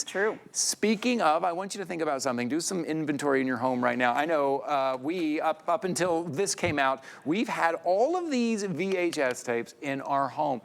True. Speaking of, I want you to think about something. Do some inventory in your home right now. I know we, up until this came out, we've had all of these VHS tapes in our home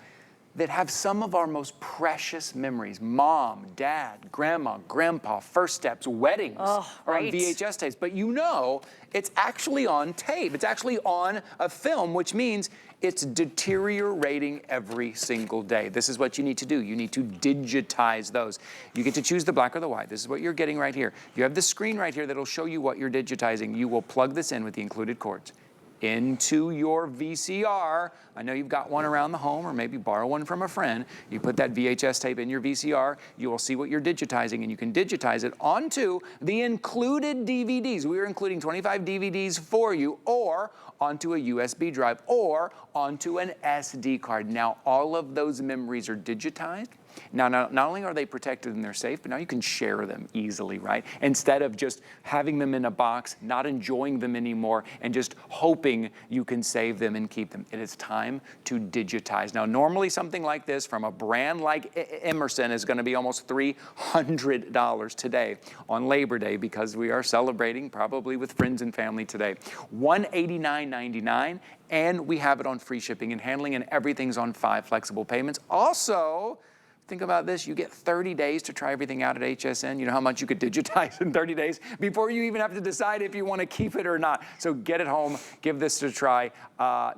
that have some of our most precious memories. Mom, dad, grandma, grandpa, first steps, weddings are on VHS tapes. But you know, it's actually on tape. It's actually on a film, which means it's deteriorating every single day. This is what you need to do. You need to digitize those. You get to choose the black or the white. This is what you're getting right here. You have the screen right here that'll show you what you're digitizing. You will plug this in with the included cords into your VCR. I know you've got one around the home, or maybe borrow one from a friend. You put that VHS tape in your VCR, you will see what you're digitizing, and you can digitize it onto the included DVDs. We are including 25 DVDs for you, or onto a USB drive, or onto an SD card. Now, all of those memories are digitized. Now, not only are they protected and they're safe, but now you can share them easily, right? Instead of just having them in a box, not enjoying them anymore, and just hoping you can save them and keep them. It is time to digitize. Now, normally something like this from a brand like Emerson is going to be almost $300 today on Labor Day, because we are celebrating probably with friends and family today. $189.99, and we have it on free shipping and handling, and everything's on 5 flexible payments. Also, think about this, you get 30 days to try everything out at HSN. You know how much you could digitize in 30 days before you even have to decide if you want to keep it or not. So get it home, give this a try.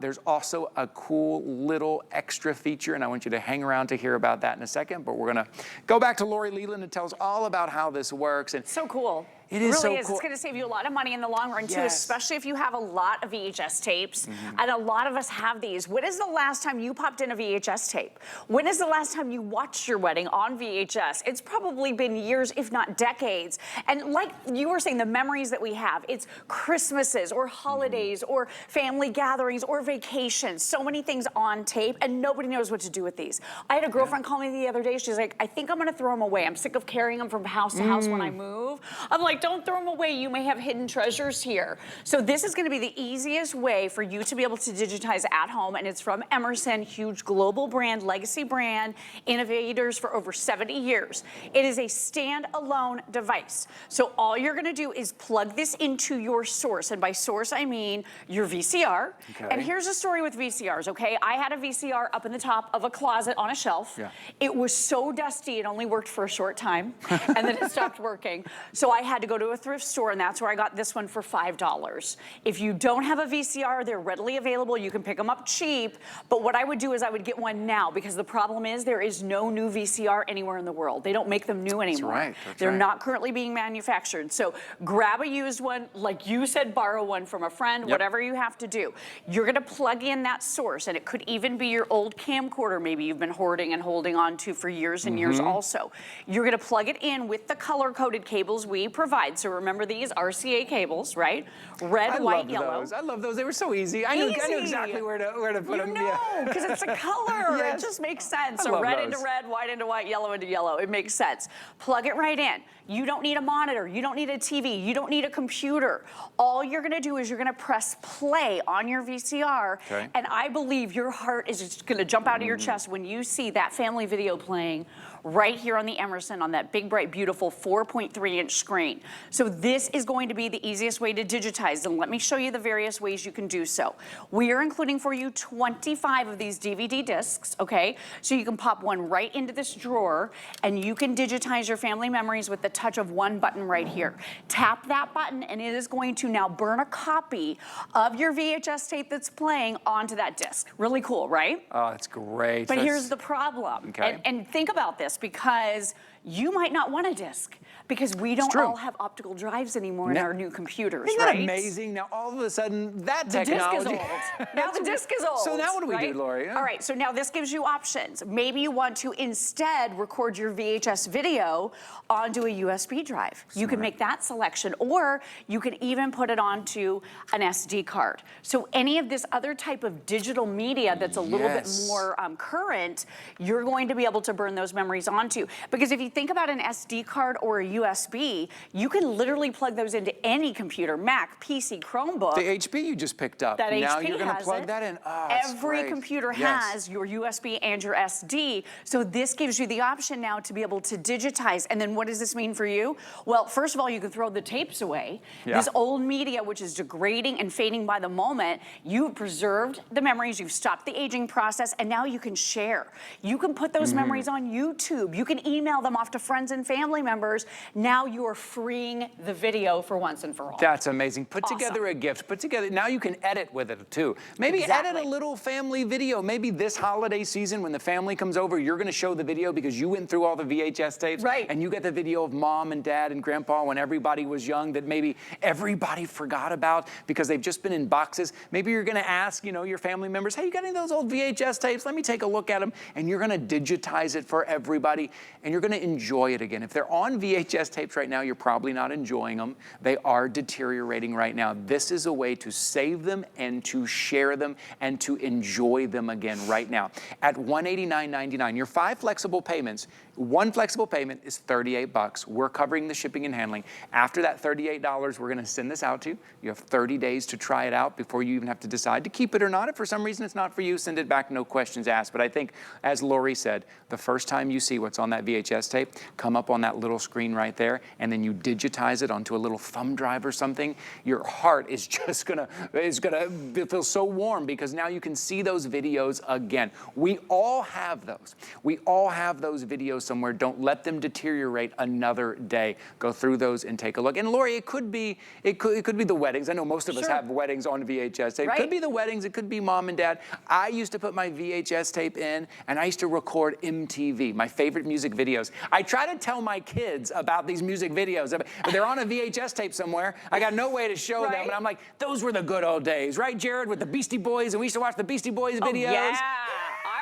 There's also a cool little extra feature, and I want you to hang around to hear about that in a second, but we're gonna go back to Lori Leland to tell us all about how this works. And so cool. It is really so is. cool. It's going to save you a lot of money in the long run, too, especially if you have a lot of VHS tapes. And a lot of us have these. When is the last time you popped in a VHS tape? When is the last time you watched your wedding on VHS? It's probably been years, if not decades. And like you were saying, the memories that we have, it's Christmases or holidays or family gatherings or vacations. So many things on tape, and nobody knows what to do with these. I had a girlfriend call me the other day. She's like, I think I'm going to throw them away. I'm sick of carrying them from house to house when I move. I'm like, don't throw them away. You may have hidden treasures here. So this is going to be the easiest way for you to be able to digitize at home, and it's from Emerson, huge global brand, legacy brand, innovators for over 70 years. It is a standalone device. So all you're going to do is plug this into your source, and by source I mean your VCR. And here's a story with VCRs, okay? I had a VCR up in the top of a closet on a shelf. It was so dusty it only worked for a short time, and then it stopped working. So I had to go to a thrift store, and that's where I got this one for $5. If you don't have a VCR, they're readily available. You can pick them up cheap, but what I would do is I would get one now, because the problem is there is no new VCR anywhere in the world. They don't make them new anymore. They're not currently being manufactured. So grab a used one, like you said, borrow one from a friend, whatever you have to do. You're gonna plug in that source, and it could even be your old camcorder maybe you've been hoarding and holding on to for years and years also. You're gonna plug it in with the color-coded cables we provide. So remember these RCA cables, right? Red, white, yellow. I love those. They were so easy. I knew exactly where to put them. You know, because it's a color. It just makes sense. So red into red, white into white, yellow into yellow. It makes sense. Plug it right in. You don't need a monitor. You don't need a TV. You don't need a computer. All you're going to do is you're going to press play on your VCR, and I believe your heart is just going to jump out of your chest when you see that family video playing right here on the Emerson on that big, bright, beautiful 4.3-inch screen. So this is going to be the easiest way to digitize, and let me show you the various ways you can do so. We are including for you 25 of these DVD discs, okay? So you can pop one right into this drawer, and you can digitize your family memories with the touch of one button right here. Tap that button, and it is going to now burn a copy of your VHS tape that's playing onto that disc. Really cool, right? Oh, that's great. But here's the problem, and think about this, because you might not want a disc, because we don't all have optical drives anymore in our new computers, Isn't that amazing? Now, all of a sudden, that technology... The disc is old. Now the disc is old. So now what do we do, Lori? All right, so now this gives you options. Maybe you want to instead record your VHS video onto a USB drive. You can make that selection, or you can even put it onto an SD card. So any of this other type of digital media that's a little bit more current, you're going to be able to burn those memories onto. Because if you think about an SD card or a USB, you can literally plug those into any computer, Mac, PC, Chromebook. The HP you just picked up. That now HP you're going to has plug it. that in. Oh, that's Every great. computer Yes. has your USB and your SD. So this gives you the option now to be able to digitize. And then what does this mean for you? Well, first of all, you can throw the tapes away. Yeah. This old media, which is degrading and fading by the moment, you've preserved the memories, you've stopped the aging process, and now you can share. You can put those memories on YouTube. You can email them off to friends and family members. Now you are freeing the video for once and for all. That's amazing. Put Awesome. together a gift. Put together, now you can edit with it too. Maybe edit a little family video. Maybe this holiday season when the family comes over, you're going to show the video because you went through all the VHS tapes. Right. And you get the video of mom and dad and grandpa when everybody was young that maybe everybody forgot about because they've just been in boxes. Maybe you're going to ask, you know, your family members, hey, you got any of those old VHS tapes? Let me take a look at them. And you're going to digitize it for everybody and you're going to enjoy it again. If they're on VHS tapes right now, you're probably not enjoying them. They are deteriorating right now. This is a way to save them and to share them and to enjoy them again right now. At $189.99, your 5 flexible payments, one flexible payment is $38. We're covering the shipping and handling. After that $38, we're going to send this out to you. You have 30 days to try it out before you even have to decide to keep it or not. If for some reason it's not for you, send it back, no questions asked. But I think, as Lori said, the first time you see what's on that VHS tape, come up on that little screen right there, and then you digitize it onto a little thumb drive or something, your heart is just gonna feel so warm because now you can see those videos again. We all have those. We all have those videos somewhere. Don't let them deteriorate another day. Go through those and take a look. And Lori, it could be the weddings. I know most of us have weddings on VHS tape. It could be the weddings. It could be mom and dad. I used to put my VHS tape in, and I used to record MTV, my favorite music videos. I try to tell my kids about these music videos. They're on a VHS tape somewhere. I got no way to show them, and I'm like, those were the good old days, right, Jared, with the Beastie Boys, and we used to watch the Beastie Boys videos. Yeah,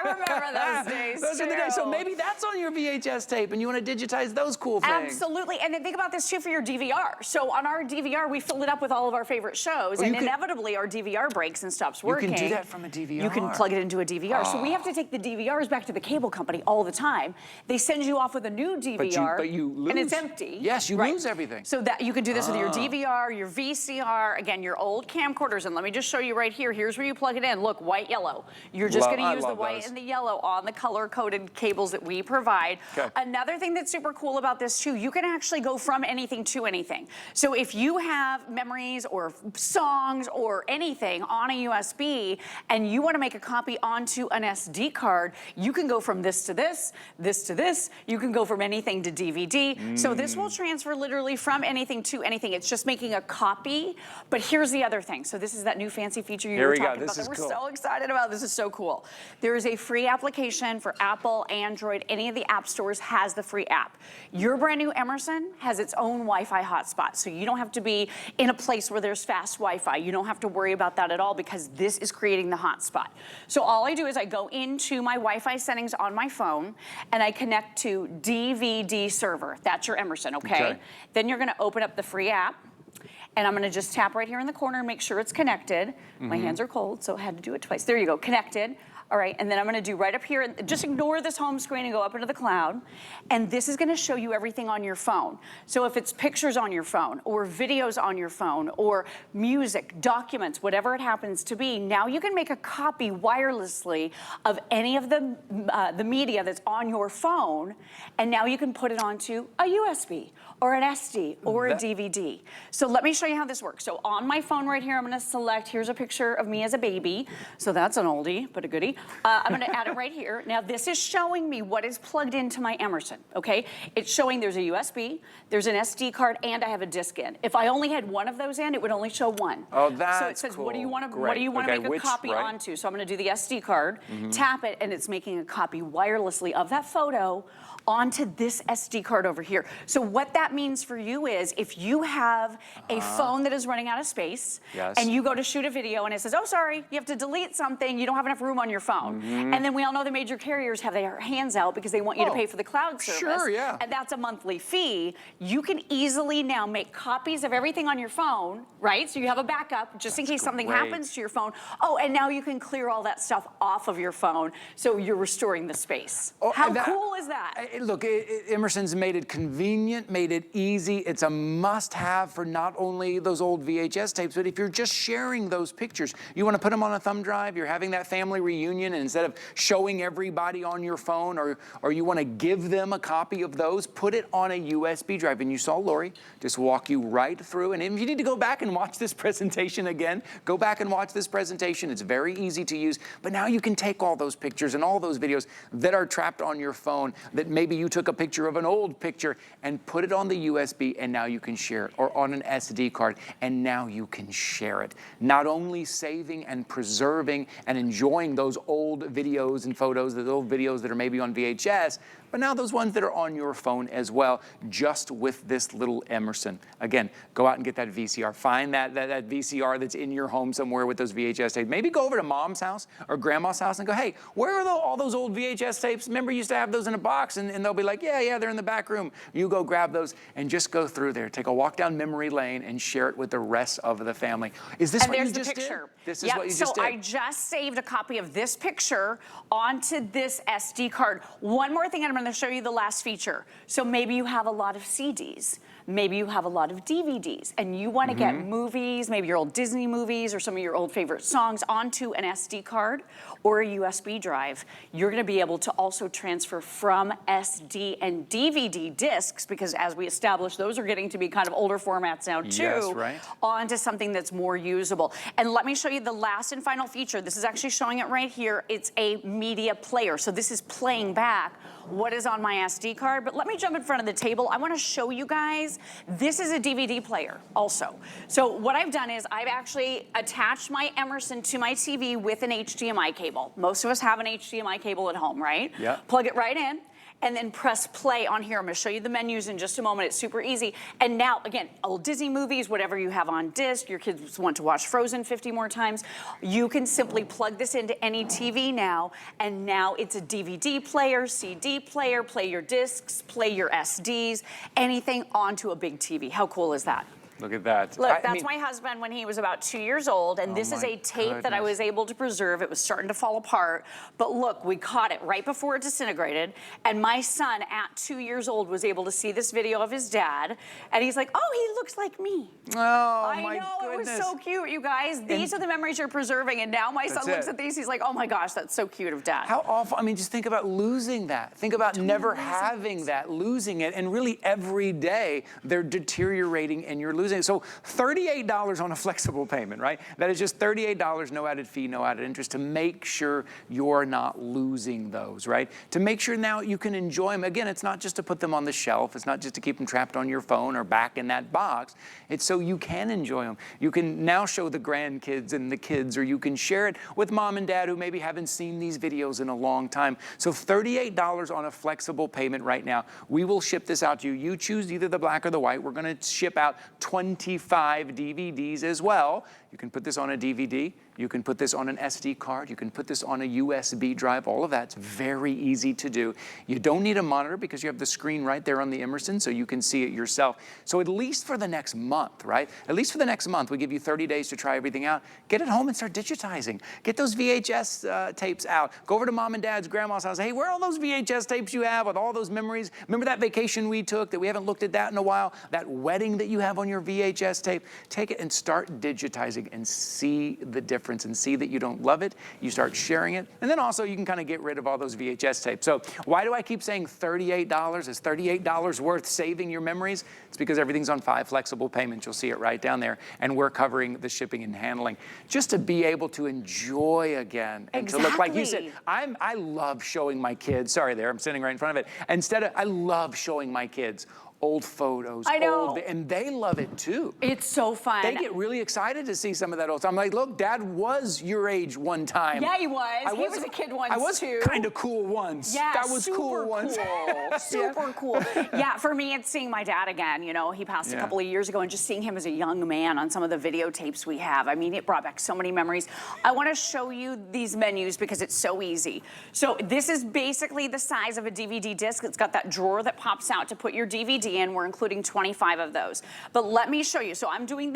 I remember those days. Those are the days. So maybe that's on your VHS tape, and you want to digitize those cool things. Absolutely, and then think about this too for your DVR. So on our DVR, we fill it up with all of our favorite shows, and inevitably our DVR breaks and stops working. You can do that from a DVR. You can plug it into a DVR. So we have to take the DVRs back to the cable company all the time. They send you off with a new DVR, but you lose. and it's empty. Yes, you lose everything. So that you can do this with your DVR, your VCR, again, your old camcorders. And let me just show you right here. Here's where you plug it in. Look, white, yellow. You're just going to use the white and the yellow on the color-coded cables that we provide. Okay. Another thing that's super cool about this too, you can actually go from anything to anything. So if you have memories or songs or anything on a USB and you want to make a copy onto an SD card, you can go from this to this, this to this. You can go from anything to DVD. So this will transfer literally from anything to anything. It's just making a copy. But here's the other thing. So this is that new fancy feature you were talking about that we're so excited about. This is so cool. There is a free application for Apple, Android, any of the app stores has the free app. Your brand new Emerson has its own Wi-Fi hotspot. So you don't have to be in a place where there's fast Wi-Fi. You don't have to worry about that at all because this is creating the hotspot. So all I do is I go into my Wi-Fi settings on my phone and I connect to DVD server. That's your Emerson, okay? Then you're gonna open up the free app and I'm gonna just tap right here in the corner and make sure it's connected. My hands are cold, so I had to do it twice. There you go, connected. All right, and then I'm gonna do right up here, and just ignore this home screen and go up into the cloud. And this is gonna show you everything on your phone. So if it's pictures on your phone, or videos on your phone, or music, documents, whatever it happens to be, now you can make a copy wirelessly of any of the media that's on your phone, and now you can put it onto a USB, or an SD, or a DVD. So let me show you how this works. So on my phone right here, I'm gonna select, here's a picture of me as a baby. So that's an oldie, but a goodie. I'm gonna add it right here. Now this is showing me what is plugged into my Emerson, okay? It's showing there's a USB, there's an SD card, and I have a disc in. If I only had one of those in, it would only show one. Oh, that's So it says, cool. what do you wanna Okay, make a copy onto? So I'm gonna do the SD card, tap it, and it's making a copy wirelessly of that photo onto this SD card over here. So what that means for you is if you have a phone that is running out of space and you go to shoot a video and it says, oh, sorry, you have to delete something, you don't have enough room on your phone. And then we all know the major carriers have their hands out because they want you to pay for the cloud service. Sure, yeah. And that's a monthly fee. You can easily now make copies of everything on your phone, right? So you have a backup just in case something happens to your phone. Oh, and now you can clear all that stuff off of your phone so you're restoring the space. How cool is that? Look, Emerson's made it convenient, made it easy. It's a must-have for not only those old VHS tapes, but if you're just sharing those pictures, you want to put them on a thumb drive, you're having that family reunion, and instead of showing everybody on your phone, or you want to give them a copy of those, put it on a USB drive. And you saw Lori just walk you right through. And if you need to go back and watch this presentation again, go back and watch this presentation. It's very easy to use. But now you can take all those pictures and all those videos that are trapped on your phone, that maybe you took a picture of an old picture, and put it on the USB, and now you can share it, or on an SD card, and now you can share it. Not only saving and preserving and enjoying those old videos and photos, those old videos that are maybe on VHS, but now those ones that are on your phone as well, just with this little Emerson. Again, go out and get that VCR. Find that VCR that's in your home somewhere with those VHS tapes. Maybe go over to mom's house or grandma's house and go, hey, where are all those old VHS tapes? Remember, you used to have those in a box, and they'll be like, yeah, they're in the back room. You go grab those and just go through there. Take a walk down memory lane and share it with the rest of the family. Is this what you just did? This is what you just did. So I just saved a copy of this picture onto this SD card. One more thing, and I'm going to show you the last feature. So maybe you have a lot of CDs. Maybe you have a lot of DVDs, and you want to get movies, maybe your old Disney movies or some of your old favorite songs onto an SD card or a USB drive. You're going to be able to also transfer from SD and DVD discs, because as we established, those are getting to be kind of older formats now too, yes, right, onto something that's more usable. And let me show you the last and final feature. This is actually showing it right here. It's a media player. So this is playing back what is on my SD card. But let me jump in front of the table. I want to show you guys, this is a DVD player also. So what I've done is I've actually attached my Emerson to my TV with an HDMI cable. Most of us have an HDMI cable at home, right? Yeah. Plug it right in, and then press play on here. I'm going to show you the menus in just a moment. It's super easy. And now, again, old Disney movies, whatever you have on disc, your kids want to watch Frozen 50 more times, you can simply plug this into any TV now, and now it's a DVD player, CD player, play your discs, play your SDs, anything onto a big TV. How cool is that? Look at that. Look, that's my husband when he was about 2 years old, and this is a tape that I was able to preserve. It was starting to fall apart, but look, we caught it right before it disintegrated, and my son at 2 years old was able to see this video of his dad, and he's like, oh, he looks like me. Oh, I know, it was so cute, you guys. These are the memories you're preserving, and now my son looks at these, he's like, oh my gosh, that's so cute of Dad. How awful. I mean, just think about losing that. Think about never having that, losing it, and really every day they're deteriorating and you're losing it. So $38 on a flexible payment, right? That is just $38, no added fee, no added interest, to make sure you're not losing those, right? To make sure now you can enjoy them. Again, it's not just to put them on the shelf. It's not just to keep them trapped on your phone or back in that box. It's so you can enjoy them. You can now show the grandkids and the kids, or you can share it with mom and dad who maybe haven't seen these videos in a long time. So $38 on a flexible payment right now. We will ship this out to you. You choose either the black or the white. We're going to ship out 25 DVDs as well. You can put this on a DVD. You can put this on an SD card. You can put this on a USB drive. All of that's very easy to do. You don't need a monitor because you have the screen right there on the Emerson, so you can see it yourself. So at least for the next month, right? At least for the next month, we give you 30 days to try everything out. Get it home and start digitizing. Get those VHS tapes out. Go over to mom and dad's, grandma's house. Hey, where are all those VHS tapes you have with all those memories? Remember that vacation we took that we haven't looked at that in a while? That wedding that you have on your VHS tape? Take it and start digitizing and see the difference and see that you don't love it. You start sharing it. And then also you can kind of get rid of all those VHS tapes. So why do I keep saying $38? Is $38 worth saving your memories? It's because everything's on 5 flexible payments. You'll see it right down there. And we're covering the shipping and handling. Just to be able to enjoy again. And to look like you said, I love showing my kids. Sorry there, I'm sitting right in front of it. I love showing my kids old photos. I know. And they love it too. It's so fun. They get really excited to see some of that old stuff. I'm like, look, Dad was your age one time. Yeah, he was. He was a kid once too. I was kind of cool once. Yeah, that was cool once. Super cool. Yeah, for me, it's seeing my dad again. You know, he passed a couple of years ago, and just seeing him as a young man on some of the videotapes we have. I mean, it brought back so many memories. I want to show you these menus because it's so easy. So this is basically the size of a DVD disc. It's got that drawer that pops out to put your DVD in. We're including 25 of those. But let me show you. So I'm doing the